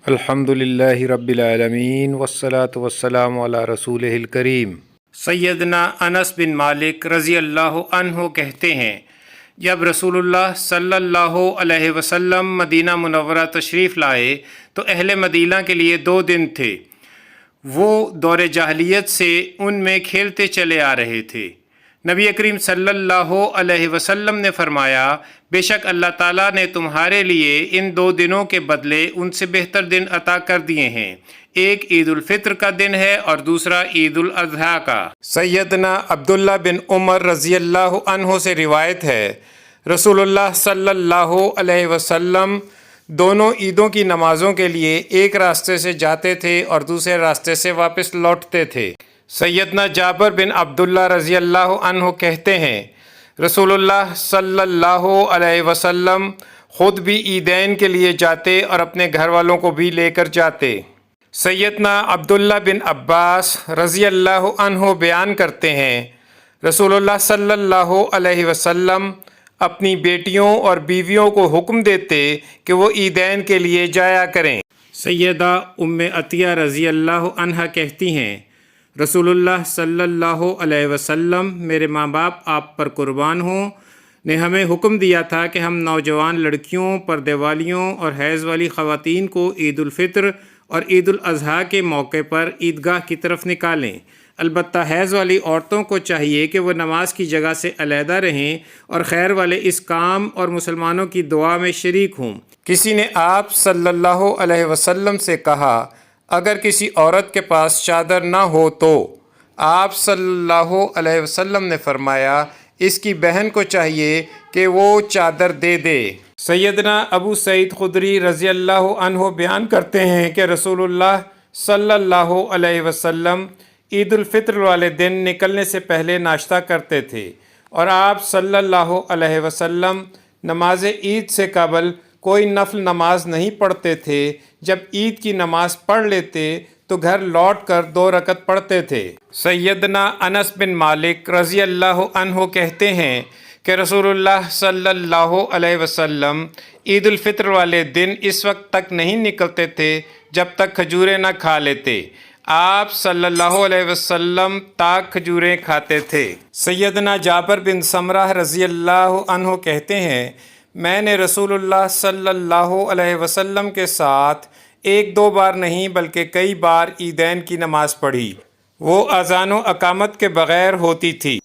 الحمدللہ رب العالمین والصلاة والسلام علی رسولہ الکریم۔ سیدنا انس بن مالک رضی اللہ عنہ کہتے ہیں، جب رسول اللہ صلی اللہ علیہ وسلم مدینہ منورہ تشریف لائے تو اہل مدینہ کے لیے 2 دن تھے۔ وہ دور جاہلیت سے ان میں کھیلتے چلے آ رہے تھے۔ نبی کریم صلی اللہ علیہ وسلم نے فرمایا، بے شک اللہ تعالیٰ نے تمہارے لیے ان 2 دنوں کے بدلے ان سے بہتر دن عطا کر دیے ہیں۔ ایک عید الفطر کا دن ہے اور دوسرا عید الاضحیٰ کا۔ سیدنا عبداللہ بن عمر رضی اللہ عنہ سے روایت ہے، رسول اللہ صلی اللہ علیہ وسلم دونوں عیدوں کی نمازوں کے لیے ایک راستے سے جاتے تھے اور دوسرے راستے سے واپس لوٹتے تھے۔ سیدنا جابر بن عبداللہ رضی اللہ عنہ کہتے ہیں، رسول اللہ صلی اللہ علیہ وسلم خود بھی عیدین کے لیے جاتے اور اپنے گھر والوں کو بھی لے کر جاتے۔ سیدنا عبداللہ بن عباس رضی اللہ عنہ بیان کرتے ہیں، رسول اللہ صلی اللہ علیہ وسلم اپنی بیٹیوں اور بیویوں کو حکم دیتے کہ وہ عیدین کے لیے جایا کریں۔ سیدہ ام عطیہ رضی اللہ عنہ کہتی ہیں، رسول اللہ صلی اللہ علیہ وسلم، میرے ماں باپ آپ پر قربان ہوں، نے ہمیں حکم دیا تھا کہ ہم نوجوان لڑکیوں، پردے والیوں اور حیض والی خواتین کو عید الفطر اور عید الاضحیٰ کے موقع پر عیدگاہ کی طرف نکالیں۔ البتہ حیض والی عورتوں کو چاہیے کہ وہ نماز کی جگہ سے علیحدہ رہیں اور خیر والے اس کام اور مسلمانوں کی دعا میں شریک ہوں۔ کسی نے آپ صلی اللہ علیہ وسلم سے کہا، اگر کسی عورت کے پاس چادر نہ ہو تو؟ آپ صلی اللہ علیہ وسلم نے فرمایا، اس کی بہن کو چاہیے کہ وہ چادر دے دے۔ سیدنا ابو سعید خدری رضی اللہ عنہ بیان کرتے ہیں کہ رسول اللہ صلی اللہ علیہ وسلم عید الفطر والے دن نکلنے سے پہلے ناشتہ کرتے تھے اور آپ صلی اللہ علیہ وسلم نماز عید سے قبل کوئی نفل نماز نہیں پڑھتے تھے۔ جب عید کی نماز پڑھ لیتے تو گھر لوٹ کر 2 رکعت پڑھتے تھے۔ سیدنا انس بن مالک رضی اللہ عنہ کہتے ہیں کہ رسول اللہ صلی اللہ علیہ وسلم عید الفطر والے دن اس وقت تک نہیں نکلتے تھے جب تک کھجوریں نہ کھا لیتے۔ آپ صلی اللہ علیہ وسلم تاک کھجوریں کھاتے تھے۔ سیدنا جابر بن سمرہ رضی اللہ عنہ کہتے ہیں، میں نے رسول اللہ صلی اللہ علیہ وسلم کے ساتھ 1-2 بار نہیں بلکہ کئی بار عیدین کی نماز پڑھی۔ وہ اذان و اقامت کے بغیر ہوتی تھی۔